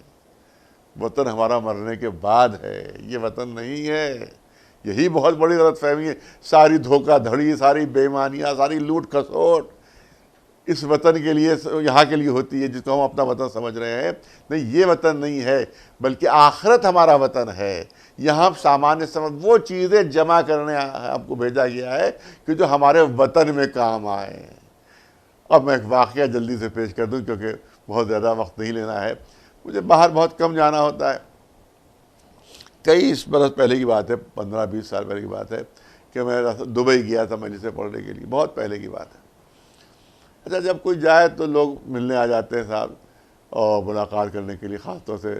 وطن ہمارا مرنے کے بعد ہے، یہ وطن نہیں ہے۔ یہی بہت بڑی غلط فہمی ہے۔ ساری دھوکہ دھڑی، ساری بے ایمانیاں، ساری لوٹ کھسوٹ اس وطن کے لیے، یہاں کے لیے ہوتی ہے جس کو ہم اپنا وطن سمجھ رہے ہیں۔ نہیں، یہ وطن نہیں ہے، بلکہ آخرت ہمارا وطن ہے۔ یہاں سامان وہ چیزیں جمع کرنے آپ کو بھیجا گیا ہے کہ جو ہمارے وطن میں کام آئے۔ اب میں ایک واقعہ جلدی سے پیش کر دوں کیونکہ بہت زیادہ وقت نہیں لینا ہے، مجھے باہر بہت کم جانا ہوتا ہے۔ کئی برس پہلے کی بات ہے، 15-20 سال پہلے کی بات ہے کہ میں دبئی گیا تھا مجلسیں پڑھنے کے لیے، بہت پہلے کی بات ہے۔ اچھا، جب کوئی جائے تو لوگ ملنے آ جاتے ہیں صاحب، اور ملاقات کرنے کے لیے، خاص طور سے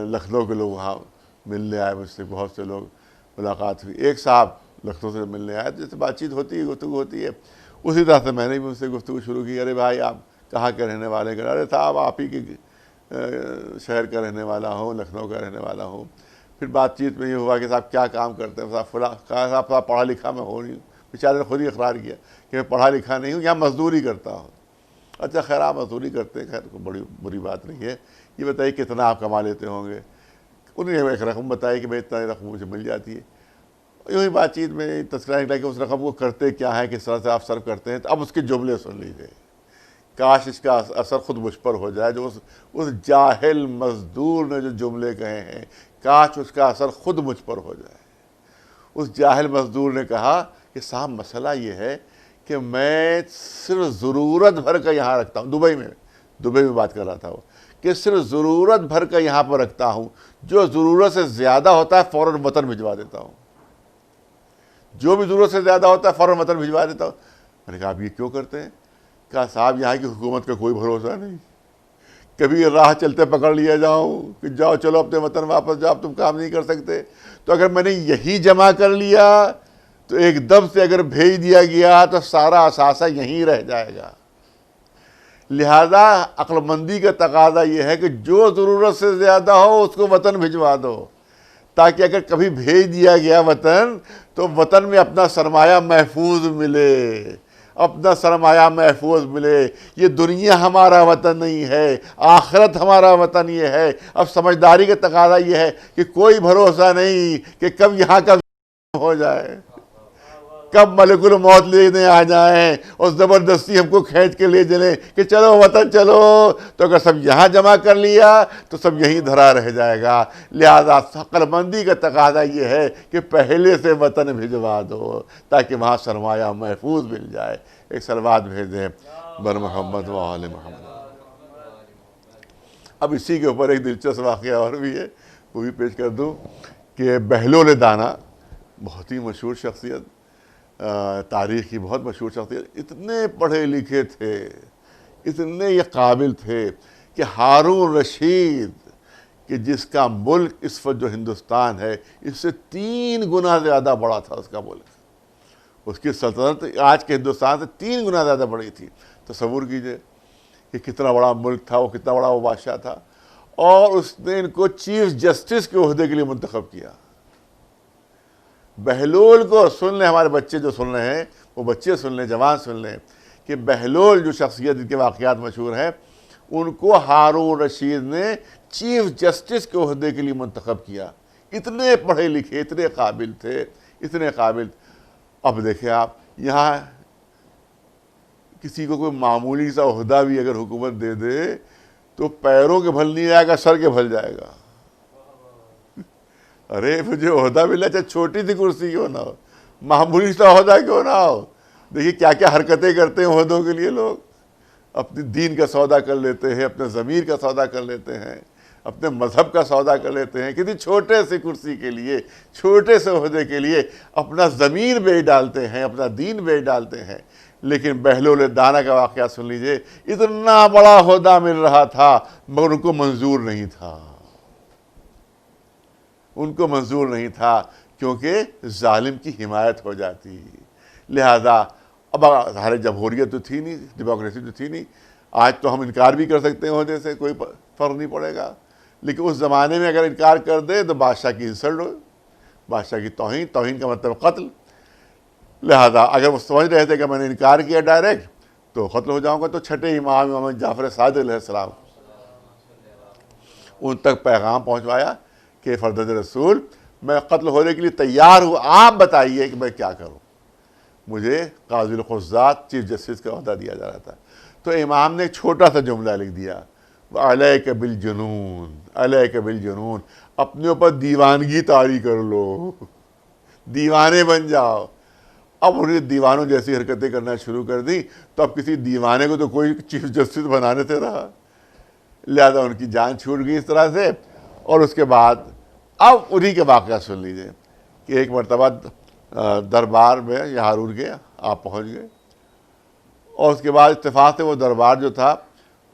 لکھنؤ کے لوگ وہاں ملنے آئے مجھ سے، بہت سے لوگ ملاقات ہوئی۔ ایک صاحب لکھنؤ سے ملنے آئے، جیسے بات چیت ہوتی ہے، گفتگو ہوتی ہے، اسی طرح سے میں نے بھی ان سے گفتگو شروع کی۔ ارے بھائی آپ کہاں کے رہنے والے ہیں؟ ارے صاحب آپ ہی کے شہر کا رہنے والا ہوں، لکھنؤ کا رہنے والا ہوں۔ پھر بات چیت میں یہ ہوا کہ صاحب کیا کام کرتے ہیں؟ صاحب فلاں، کہا صاحب پڑھا لکھا میں ہو نہیں ہوں۔ بیچارے نے خود ہی اقرار کیا کہ میں پڑھا لکھا نہیں ہوں، یہاں مزدوری کرتا ہوں۔ اچھا خیر، آپ مزدوری کرتے ہیں، خیر کوئی بڑی بری بات نہیں ہے۔ یہ بتائیے کتنا آپ کما لیتے ہوں گے؟ انہیں ایک رقم بتائی کہ بھائی اتنا رقم مجھے مل جاتی ہے۔ یوں ہی بات چیت میں تذکرہ نکلا کہ اس رقم کو کرتے کیا ہے، کس طرح سے آپ صرف کرتے ہیں۔ تو اب اس کے جملے سن لیجیے، کاش اس کا اثر خود مجھ پر ہو جائے۔ جو اس جاہل مزدور نے جو جملے کہے ہیں، کاش اس کا اثر خود مجھ پر ہو جائے۔ اس جاہل مزدور نے کہا کہ صاحب مسئلہ یہ ہے کہ میں صرف ضرورت بھر کا یہاں رکھتا ہوں، دبئی میں بات کر رہا تھا وہ، کہ صرف ضرورت بھر کا یہاں پر رکھتا ہوں، جو ضرورت سے زیادہ ہوتا ہے فوراً وطن بھجوا دیتا ہوں، جو بھی ضرورت سے زیادہ ہوتا ہے فوراً وطن بھجوا دیتا ہوں۔ میں نے کہا آپ یہ کیوں کرتے ہیں؟ کہا صاحب یہاں کی حکومت کا کوئی بھروسہ نہیں، کبھی راہ چلتے پکڑ لیا جاؤں کہ جاؤ چلو اپنے وطن واپس جاؤ، تم کام نہیں کر سکتے، تو اگر میں نے یہی جمع کر لیا تو ایک دم سے اگر بھیج دیا گیا تو سارا اثاثہ یہیں رہ جائے گا۔ لہذا عقل مندی کا تقاضا یہ ہے کہ جو ضرورت سے زیادہ ہو اس کو وطن بھجوا دو، تاکہ اگر کبھی بھیج دیا گیا وطن تو وطن میں اپنا سرمایہ محفوظ ملے، اپنا سرمایہ محفوظ ملے۔ یہ دنیا ہمارا وطن نہیں ہے، آخرت ہمارا وطن یہ ہے۔ اب سمجھداری کا تقاضا یہ ہے کہ کوئی بھروسہ نہیں کہ کب یہاں کا ہو جائے، کب ملک الموت لینے آ جائیں اور زبردستی ہم کو کھینچ کے لے چلیں کہ چلو وطن چلو، تو اگر سب یہاں جمع کر لیا تو سب یہیں دھرا رہ جائے گا۔ لہذا عقل مندی کا تقاضا یہ ہے کہ پہلے سے وطن بھجوا دو تاکہ وہاں سرمایہ محفوظ مل جائے۔ ایک صلوات بھیج دیں بر محمد و آل محمد۔ اب اسی کے اوپر ایک دلچسپ واقعہ اور بھی ہے، وہ بھی پیش کر دوں کہ بہلول دانا بہت ہی مشہور شخصیت، تاریخ کی بہت مشہور شخصیت، اتنے پڑھے لکھے تھے، اتنے یہ قابل تھے کہ ہارون رشید کہ جس کا ملک اس وقت جو ہندوستان ہے اس سے 3 گنا زیادہ بڑا تھا اس کا ملک، اس کی سلطنت آج کے ہندوستان سے 3 گنا زیادہ بڑی تھی۔ تصور کیجئے کہ کتنا بڑا ملک تھا وہ، کتنا بڑا وہ بادشاہ تھا، اور اس نے ان کو چیف جسٹس کے عہدے کے لیے منتخب کیا۔ بہلول کو سن لیں، ہمارے بچے جو سن رہے ہیں وہ بچے سن لیں، جوان سن لیں کہ بہلول جو شخصیت جن کے واقعات مشہور ہیں، ان کو ہارون رشید نے چیف جسٹس کے عہدے کے لیے منتخب کیا۔ اتنے پڑھے لکھے، اتنے قابل تھے، اتنے قابل۔ اب دیکھیں آپ یہاں کسی کو کوئی معمولی سا عہدہ بھی اگر حکومت دے دے تو پیروں کے بھل نہیں جائے گا، سر کے بھل جائے گا۔ ارے مجھے عہدہ ملا چاہے چھوٹی سی کرسی کیوں نہ ہو، معمولی سا عہدہ کیوں نہ ہو۔ دیکھیے کیا کیا حرکتیں کرتے ہیں عہدوں کے لیے لوگ، اپنی دین کا سودا کر لیتے ہیں، اپنے ضمیر کا سودا کر لیتے ہیں، اپنے مذہب کا سودا کر لیتے ہیں، کسی چھوٹے سی کرسی کے لیے، چھوٹے سے عہدے کے لیے اپنا ضمیر بیچ ڈالتے ہیں، اپنا دین بیچ ڈالتے ہیں۔ لیکن بہلول دانا کا واقعہ سن لیجئے، اتنا بڑا عہدہ مل رہا تھا مگر ان کو منظور نہیں تھا، ان کو منظور نہیں تھا، کیونکہ ظالم کی حمایت ہو جاتی۔ لہذا اب ہمارے جمہوریت تو تھی نہیں، ڈیموکریسی تو تھی نہیں، آج تو ہم انکار بھی کر سکتے ہیں عہدے سے، کوئی فرق نہیں پڑے گا، لیکن اس زمانے میں اگر انکار کر دے تو بادشاہ کی انسلٹ ہو، بادشاہ کی توہین، توہین کا مطلب قتل۔ لہذا اگر وہ سمجھ رہے تھے کہ میں نے انکار کیا ڈائریکٹ تو قتل ہو جاؤں گا، تو چھٹے امام جعفر صادق علیہ السلام ان تک پیغام پہنچوایا کہ فردد رسول میں قتل ہونے کے لیے تیار ہوں، آپ بتائیے کہ میں کیا کروں۔ مجھے قاضی القضات چیف جسٹس کا عہدہ دیا جا رہا تھا، تو امام نے ایک چھوٹا سا جملہ لکھ دیا، علیک بالجنون، علیک بالجنون، اپنے اوپر دیوانگی طاری کر لو، دیوانے بن جاؤ۔ اب انہوں نے دیوانوں جیسی حرکتیں کرنا شروع کر دی، تو اب کسی دیوانے کو تو کوئی چیف جسٹس بنانے سے رہا، لہذا ان کی جان چھوٹ گئی اس طرح سے۔ اور اس کے بعد اب انہی کے واقعہ سن لیجئے کہ ایک مرتبہ دربار میں یہ ہارون کے آپ پہنچ گئے، اور اس کے بعد اتفاق سے وہ دربار جو تھا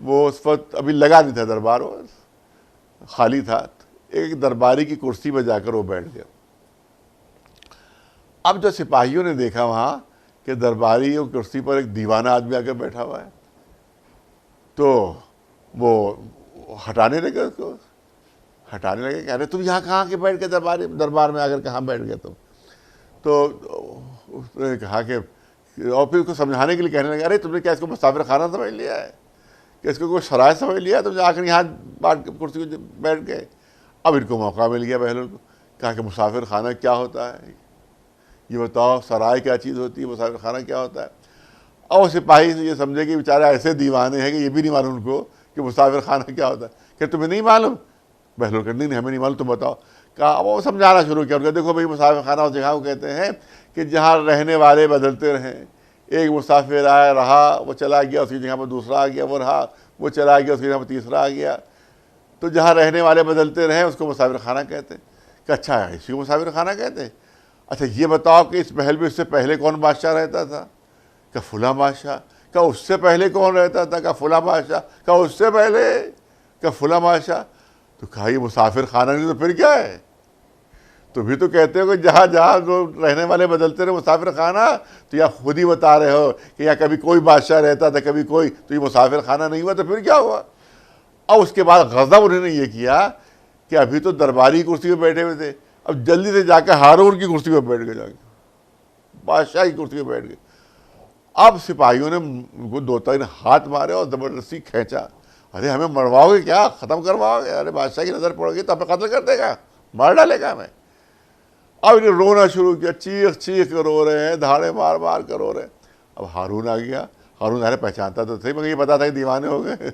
وہ اس وقت ابھی لگا نہیں تھا، دربار وہ خالی تھا، ایک درباری کی کرسی پہ جا کر وہ بیٹھ گیا۔ اب جو سپاہیوں نے دیکھا وہاں کہ درباری کرسی پر ایک دیوانہ آدمی آ کر بیٹھا ہوا ہے، تو وہ ہٹانے لگے، اس کو ہٹانے لگے، کہہ رہے تم یہاں کہاں کے بیٹھ کے دربار میں آ کر کہاں بیٹھ گئے تم؟ تو اس نے کہا کہ، اور پھر اس کو سمجھانے کے لیے کہنے لگا، ارے تم نے کیا اس کو مسافر خانہ سمجھ لیا ہے، کہ اس کو کوئی سرائے سمجھ لیا ہے، تم آ کر یہاں کرسی کو بیٹھ گئے۔ اب ان کو موقع مل گیا بہلول کو، کہا کہ مسافر خانہ کیا ہوتا ہے، یہ بتاؤ، سرائے کیا چیز ہوتی ہے، مسافر خانہ کیا ہوتا ہے۔ اور سپاہی یہ سمجھے کہ بیچارہ ایسے دیوانے ہیں کہ یہ بھی نہیں معلوم ان کو کہ مسافر خانہ کیا ہوتا ہے۔ کہ تمہیں نہیں معلوم؟ بہلول کہ نہیں ہمیں نہیں معلوم، تم بتاؤ۔ کہا وہ سمجھانا شروع کیا، دیکھو بھائی مسافر خانہ اس جگہ کو کہتے ہیں کہ جہاں رہنے والے بدلتے رہیں، ایک مسافر آیا رہا وہ چلا گیا، اس کی جگہ پر دوسرا آ گیا وہ رہا، وہ چلا گیا اس کی جگہ پر تیسرا آ گیا، تو جہاں رہنے والے بدلتے رہیں اس کو مسافر خانہ کہتے ہیں کہ اچھا ہے اسی کو مسافر خانہ کہتے ہیں. اچھا یہ بتاؤ کہ اس محل میں اس سے پہلے کون بادشاہ رہتا تھا؟ کہ فلاں بادشاہ. کہ اس سے پہلے کون رہتا تھا؟ کہ فلاں بادشاہ. کہ اس سے پہلے کہ فلاں بادشاہ. تو کہا یہ مسافر خانہ نہیں تو پھر کیا ہے؟ تو بھی تو کہتے ہو کہ جہاں جہاں جو رہنے والے بدلتے رہے مسافر خانہ, تو یا خود ہی بتا رہے ہو کہ یا کبھی کوئی بادشاہ رہتا تھا کبھی کوئی, تو یہ مسافر خانہ نہیں ہوا تو پھر کیا ہوا؟ اور اس کے بعد غضب انہوں نے یہ کیا کہ ابھی تو درباری کرسی پہ بیٹھے ہوئے تھے, اب جلدی سے جا کے ہارون کی کرسی پہ بیٹھ گئے, جا کے بادشاہ کی کرسی پہ بیٹھ گئے. اب سپاہیوں نے ان کو 2-3 ہاتھ مارے اور زبردستی کھینچا. ارے ہمیں مرواؤ گے کیا؟ ختم کرواؤ گے؟ ارے بادشاہ کی نظر پڑ گئی تو ہمیں قتل کر دے گا, مار ڈالے گا ہمیں. اب انہیں رونا شروع کیا, چیخ چیخ کر رو رہے ہیں, دھاڑے مار مار کر رو رہے ہیں. اب ہارون آ گیا. ہارون ظاہر پہچانتا تو تھے مگر یہ پتا تھا کہ دیوانے ہو گئے.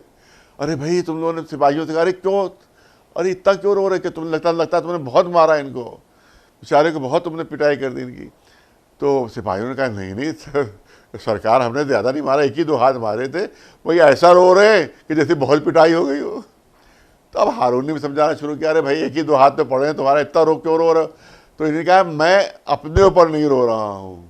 ارے بھائی تم لوگوں نے سپاہیوں سے کہا ارے کیوں, ارے اتنا کیوں رو رہے کہ تم لگتا تم نے بہت مارا ان کو, بیچارے کو بہت تم نے پٹائی کر دی ان کی. تو سپاہیوں نے کہا نہیں سرکار ہم نے زیادہ نہیں مارا, 1 ہی 2 ہاتھ مارے تھے, وہی ایسا رو رہے ہیں کہ جیسے بہت پٹائی ہو گئی ہو. تو اب ہارون نے بھی سمجھانا شروع کیا, ارے بھائی 1 ہی 2 ہاتھ پہ پڑے ہیں تمہارا, اتنا کیوں رو رہے ہو؟ تو انہوں نے کہا میں اپنے اوپر نہیں رو رہا ہوں,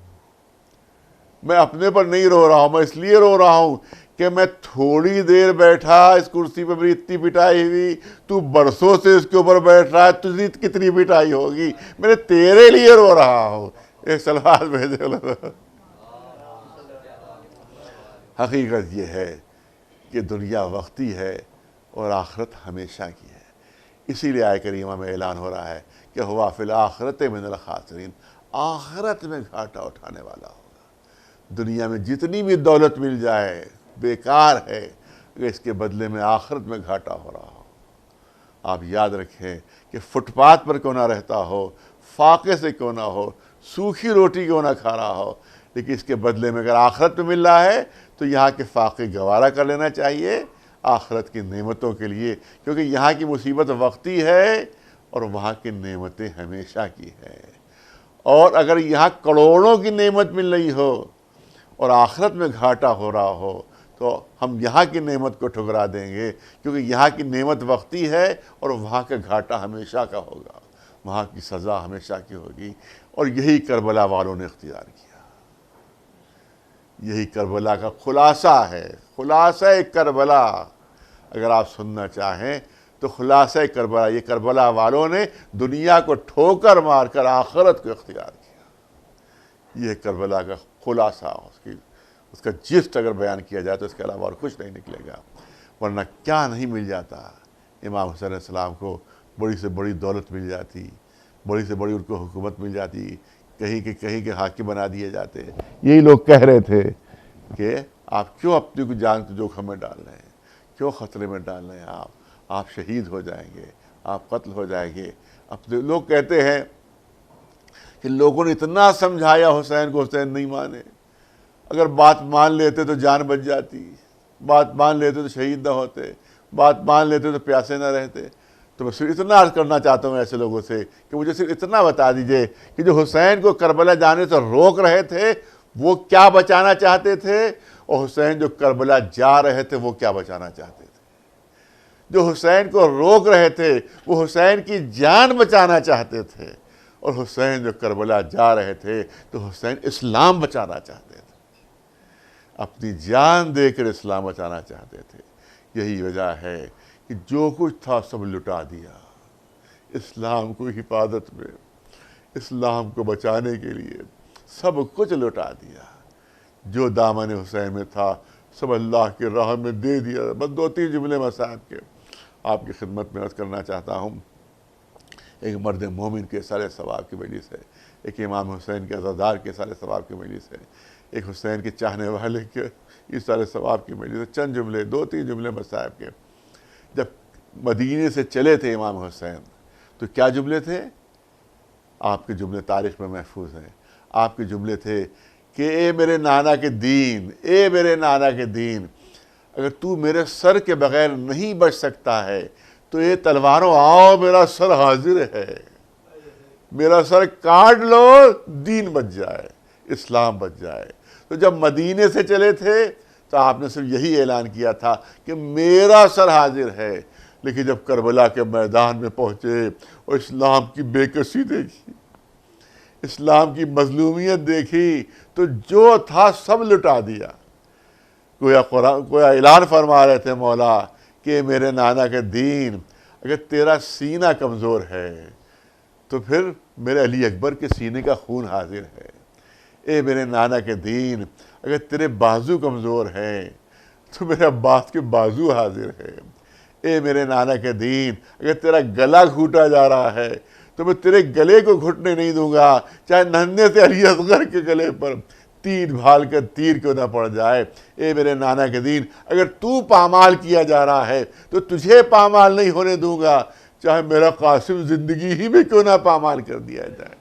میں اپنے اوپر نہیں رو رہا ہوں, میں اس لیے رو رہا ہوں کہ میں تھوڑی دیر بیٹھا اس کرسی پہ میری اتنی پٹائی ہوئی, تو برسوں سے اس کے اوپر بیٹھ رہا ہے, تجھے کتنی پٹائی ہوگی, میں تیرے لیے رو رہا ہوں. ایک سلوات بھیجے. حقیقت یہ ہے کہ دنیا وقتی ہے اور آخرت ہمیشہ کی ہے. اسی لیے آیت کریمہ میں اعلان ہو رہا ہے کہ ہوا فی الآخرۃ من الخاسرین, آخرت میں گھاٹا اٹھانے والا ہوگا. دنیا میں جتنی بھی دولت مل جائے بیکار ہے اگر اس کے بدلے میں آخرت میں گھاٹا ہو رہا ہو. آپ یاد رکھیں کہ فٹ پاتھ پر کیوں نہ رہتا ہو, فاقے سے کیوں نہ ہو, سوکھی روٹی کیوں نہ کھا رہا ہو, لیکن اس کے بدلے میں اگر آخرت میں مل رہا ہے تو یہاں کے فاقے گوارا کر لینا چاہیے آخرت کی نعمتوں کے لیے, کیونکہ یہاں کی مصیبت وقتی ہے اور وہاں کی نعمتیں ہمیشہ کی ہیں. اور اگر یہاں کروڑوں کی نعمت مل رہی ہو اور آخرت میں گھاٹا ہو رہا ہو تو ہم یہاں کی نعمت کو ٹھکرا دیں گے, کیونکہ یہاں کی نعمت وقتی ہے اور وہاں کا گھاٹا ہمیشہ کا ہوگا, وہاں کی سزا ہمیشہ کی ہوگی. اور یہی کربلا والوں نے اختیار کیا. یہی کربلا کا خلاصہ ہے, خلاصہ کربلا. اگر آپ سننا چاہیں تو خلاصہ کربلا, یہ کربلا والوں نے دنیا کو ٹھوکر مار کر آخرت کو اختیار کیا. یہ کربلا کا خلاصہ, اس کا جسٹ اگر بیان کیا جائے تو اس کے علاوہ اور کچھ نہیں نکلے گا. ورنہ کیا نہیں مل جاتا. امام حسین علیہ السلام کو بڑی سے بڑی دولت مل جاتی, بڑی سے بڑی ان کو حکومت مل جاتی, کہیں کے حاکم بنا دیے جاتے. یہی لوگ کہہ رہے تھے کہ آپ کیوں اپنی کو جان کو جوخم میں ڈال رہے ہیں, کیوں خطرے میں ڈال رہے ہیں, آپ شہید ہو جائیں گے, آپ قتل ہو جائیں گے. اپنے لوگ کہتے ہیں کہ لوگوں نے اتنا سمجھایا حسین کو, حسین نہیں مانے. اگر بات مان لیتے تو جان بچ جاتی, بات مان لیتے تو شہید نہ ہوتے, بات مان لیتے تو پیاسے نہ رہتے. تو میں صرف اتنا عرض کرنا چاہتا ہوں ایسے لوگوں سے کہ مجھے صرف اتنا بتا دیجئے کہ جو حسین کو کربلا جانے سے روک رہے تھے وہ کیا بچانا چاہتے تھے, اور حسین جو کربلا جا رہے تھے وہ کیا بچانا چاہتے تھے. جو حسین کو روک رہے تھے وہ حسین کی جان بچانا چاہتے تھے, اور حسین جو کربلا جا رہے تھے تو حسین اسلام بچانا چاہتے تھے, اپنی جان دے کر اسلام بچانا چاہتے تھے. یہی وجہ ہے کہ جو کچھ تھا سب لٹا دیا اسلام کو حفاظت میں, اسلام کو بچانے کے لیے سب کچھ لٹا دیا. جو دامن حسین میں تھا سب اللہ کے راہ میں دے دیا. بس 2-3 جملے میں صاحب کے آپ کی خدمت میں عرض کرنا چاہتا ہوں. ایک مرد مومن کے سارے ثواب کی مجلس ہے, ایک امام حسین کے عزادار کے سارے ثواب کی مجلس ہے, ایک حسین کے چاہنے والے کے یہ سارے ثواب کی مجلس ہے. چند جملے 2-3 جملے میں صاحب کے. جب مدینے سے چلے تھے امام حسین تو کیا جملے تھے؟ آپ کے جملے تاریخ میں محفوظ ہیں. آپ کے جملے تھے کہ اے میرے نانا کے دین, اے میرے نانا کے دین, اگر تو میرے سر کے بغیر نہیں بچ سکتا ہے تو یہ تلواروں آؤ, میرا سر حاضر ہے, میرا سر کاٹ لو, دین بچ جائے, اسلام بچ جائے. تو جب مدینے سے چلے تھے تو آپ نے صرف یہی اعلان کیا تھا کہ میرا سر حاضر ہے, لیکن جب کربلا کے میدان میں پہنچے اور اسلام کی بے کسی دیکھی، اسلام کی مظلومیت دیکھی، تو جو تھا سب لٹا دیا۔ گویا اعلان فرما رہے تھے مولا کہ میرے نانا کے دین، اگر تیرا سینہ کمزور ہے تو پھر میرے علی اکبر کے سینے کا خون حاضر ہے۔ اے میرے نانا کے دین، اگر تیرے بازو کمزور ہیں تو میرے عباس کے بازو حاضر ہے۔ اے میرے نانا کے دین، اگر تیرا گلا گھوٹا جا رہا ہے تو میں تیرے گلے کو گھٹنے نہیں دوں گا، چاہے ننھے سے علی اصغر کے گلے پر تیر بھال کر تیر کیوں نہ پڑ جائے۔ اے میرے نانا کے دین، اگر تو پامال کیا جا رہا ہے تو تجھے پامال نہیں ہونے دوں گا، چاہے میرا قاسم زندگی ہی میں کیوں نہ پامال کر دیا جائے۔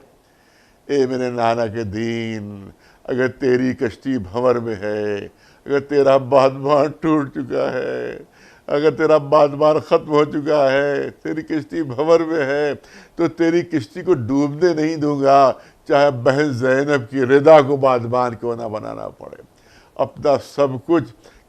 اے میرے نانا کے دین، اگر تیری کشتی بھنور میں ہے، اگر تیرا بادبان ٹوٹ چکا ہے، اگر تیرا بادبان ختم ہو چکا ہے، تیری کشتی بھنور میں ہے، تو تیری کشتی کو ڈوبنے نہیں دوں گا، چاہے بہن زینب کی رضا کو بادبان کیوں نہ بنانا پڑے۔ اپنا سب کچھ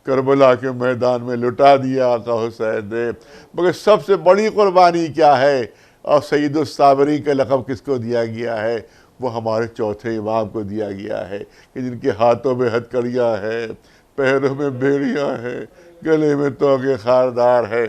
کربلا کے میدان میں لٹا دیا آقا حسین نے، مگر سب سے بڑی قربانی کیا ہے؟ اور سید الصابری کا لقب کس کو دیا گیا ہے؟ وہ ہمارے چوتھے امام کو دیا گیا ہے کہ جن کے ہاتھوں میں ہتکڑیاں ہے، پیروں میں بیڑیاں ہیں، گلے میں توقے خاردار ہے،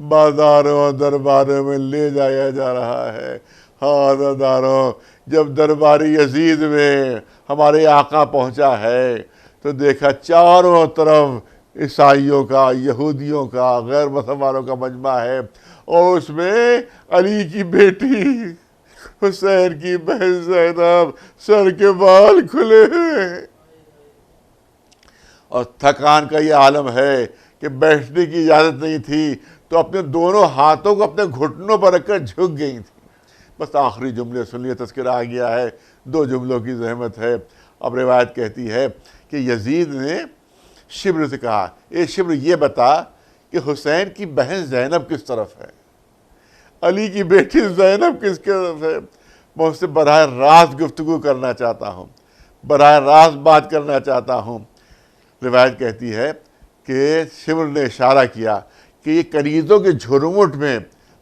بازاروں اور درباروں میں لے جایا جا رہا ہے۔ ہاں عزاداروں، جب درباری یزید میں ہمارے آقا پہنچا ہے تو دیکھا چاروں طرف عیسائیوں کا، یہودیوں کا، غیر مسلم والوں کا مجمع ہے، اور اس میں علی کی بیٹی حسین کی بہن زینب سر کے بال کھلے ہیں، اور تھکان کا یہ عالم ہے کہ بیٹھنے کی اجازت نہیں تھی، تو اپنے دونوں ہاتھوں کو اپنے گھٹنوں پر رکھ کر جھک گئی تھی۔ بس آخری جملے سن لیے، تذکرہ آ گیا ہے، 2 جملوں کی زحمت ہے۔ اب روایت کہتی ہے کہ یزید نے شبر سے کہا، اے شبر یہ بتا کہ حسین کی بہن زینب کس طرف ہے، علی کی بیٹی زینب کس طرف ہے؟ میں اس سے براہ راست گفتگو کرنا چاہتا ہوں، براہ راست بات کرنا چاہتا ہوں۔ روایت کہتی ہے کہ شبر نے اشارہ کیا کہ یہ کنیزوں کے جھرمٹ میں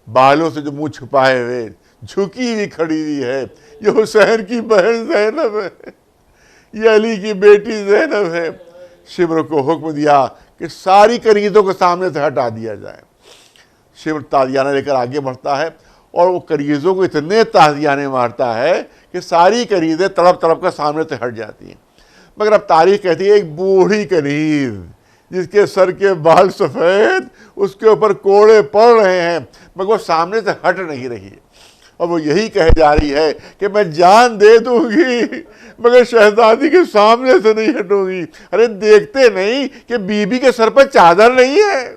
بالوں سے جو منہ چھپائے ہوئے جھکی ہوئی کھڑی ہوئی ہے، یہ حسین کی بہن زینب ہے، یہ علی کی بیٹی زینب ہے۔ شبر کو حکم دیا کہ ساری کنیزوں کو سامنے سے ہٹا دیا جائے۔ شبر تازیانہ لے کر آگے بڑھتا ہے، اور وہ کنیزوں کو اتنے تازیانے مارتا ہے کہ ساری کنیزیں تڑپ تڑپ کر سامنے سے ہٹ جاتی ہیں۔ مگر اب تاریخ کہتی ہے ایک بوڑھی کنیز جس کے سر کے بال سفید، اس کے اوپر کوڑے پڑ رہے ہیں، مگر وہ سامنے سے ہٹ نہیں رہی ہے، اور وہ یہی کہے جا رہی ہے کہ میں جان دے دوں گی مگر شہزادی کے سامنے سے نہیں ہٹوں گی۔ ارے دیکھتے نہیں کہ بی بی کے سر پر چادر نہیں ہے،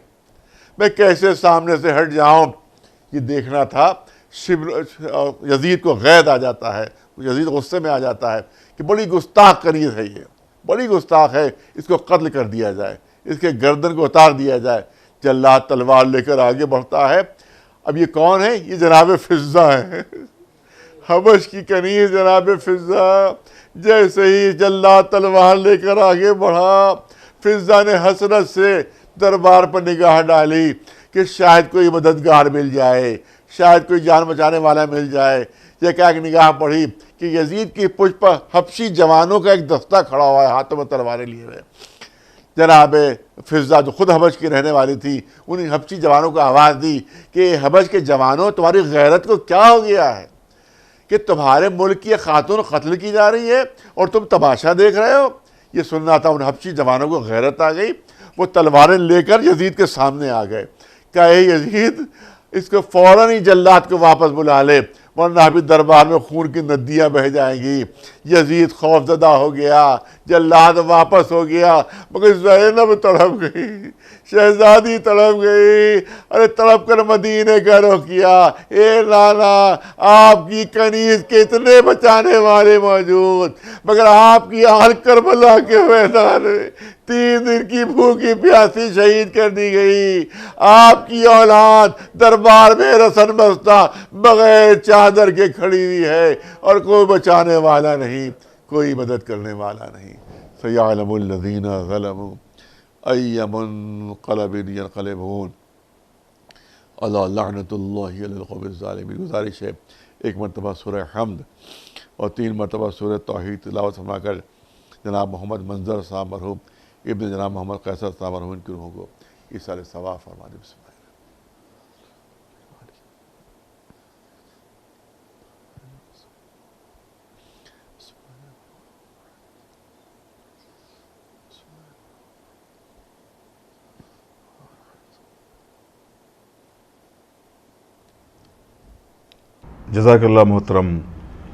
میں کیسے سامنے سے ہٹ جاؤں؟ یہ دیکھنا تھا۔ یزید کو غیظ آ جاتا ہے، یزید غصے میں آ جاتا ہے کہ بڑی گستاخ کنیز ہے، یہ بڑی گستاخ ہے، اس کو قتل کر دیا جائے، اس کے گردن کو اتار دیا جائے۔ جلاد تلوار لے کر آگے بڑھتا ہے۔ اب یہ کون ہے؟ یہ جناب فضہ ہے، حبش کی کنیز جناب فضہ۔ جیسے ہی جلاد تلوار لے کر آگے بڑھا، فضہ نے حسرت سے دربار پر نگاہ ڈالی کہ شاید کوئی مددگار مل جائے، شاید کوئی جان بچانے والا مل جائے۔ یہ کہا کہ نگاہ پڑھی کہ یزید کی پشت پر حبشی جوانوں کا ایک دستہ کھڑا ہوا ہے، ہاتھوں میں تلواریں لیے ہوئے۔ جناب فضہ جو خود حبش کی رہنے والی تھی، انہیں حبشی جوانوں کو آواز دی کہ حبش کے جوانوں، تمہاری غیرت کو کیا ہو گیا ہے کہ تمہارے ملک کی خاتون قتل کی جا رہی ہے اور تم تماشا دیکھ رہے ہو؟ یہ سننا تھا۔ ان حبشی جوانوں کو غیرت آ گئی، وہ تلواریں لے کر یزید کے سامنے آ گئے۔ کہا اے یزید، اس کو فوراً ہی جلاد کو واپس بلا لے، ورنہ ابھی دربار میں خون کی ندیاں بہہ جائیں گی۔ یزید خوف زدہ ہو گیا، جلاد واپس ہو گیا، مگر زینب تڑپ گئی، شہزادی تڑپ گئی۔ ارے تڑپ کر مدینے کا رخ کیا۔ اے نانا، آپ کی کنیز کے اتنے بچانے والے موجود، مگر آپ کی آل کربلا کے میدان میں 3 دن کی بھوکی پیاسی شہید کر دی گئی۔ آپ کی اولاد دربار میں رسن بستہ بغیر چادر کے کھڑی ہوئی ہے، اور کوئی بچانے والا نہیں، کوئی مدد کرنے والا نہیں۔ سَيَعْلَمُ الَّذِينَ ظَلَمُوا أَيَّ مُنقَلَبٍ يَنقَلِبُونَ۔ اللہ لعنت اللہ علی القوم الظالمین۔ گزارش ہے 1 مرتبہ سورہ حمد اور 3 مرتبہ سورہ توحید تلاوت فرما کر جناب محمد منظر صاحب مرحوم ابن جناب محمد قیصر صاحب مرحوم کی روحوں کو ایصال ثواب فرما دے۔ بسم اللہ۔ جزاک اللہ محترم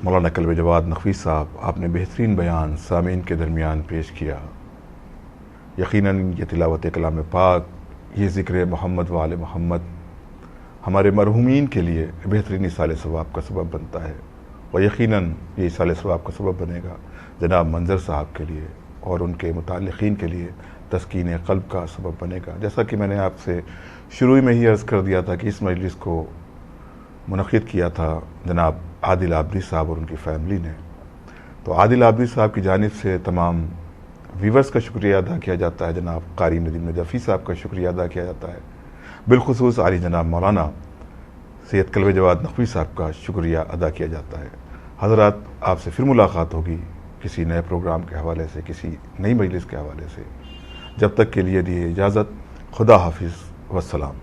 مولانا کلب جواد نقوی صاحب، آپ نے بہترین بیان سامعین کے درمیان پیش کیا۔ یقیناً یہ تلاوت کلام پاک، یہ ذکر محمد و آل محمد ہمارے مرحومین کے لیے بہترین ایصال ثواب کا سبب بنتا ہے، اور یقیناً یہ ایصال ثواب کا سبب بنے گا جناب منظر صاحب کے لیے اور ان کے متعلقین کے لیے تسکین قلب کا سبب بنے گا۔ جیسا کہ میں نے آپ سے شروع میں ہی عرض کر دیا تھا کہ اس مجلس کو منعقد کیا تھا جناب عادل عابدی صاحب اور ان کی فیملی نے، تو عادل عابدی صاحب کی جانب سے تمام ویورز کا شکریہ ادا کیا جاتا ہے، جناب قاری ندیم نجفی صاحب کا شکریہ ادا کیا جاتا ہے، بالخصوص عالی جناب مولانا سید کلب جواد نقوی صاحب کا شکریہ ادا کیا جاتا ہے۔ حضرات، آپ سے پھر ملاقات ہوگی کسی نئے پروگرام کے حوالے سے، کسی نئی مجلس کے حوالے سے۔ جب تک کے لیے دیے اجازت، خدا حافظ والسلام۔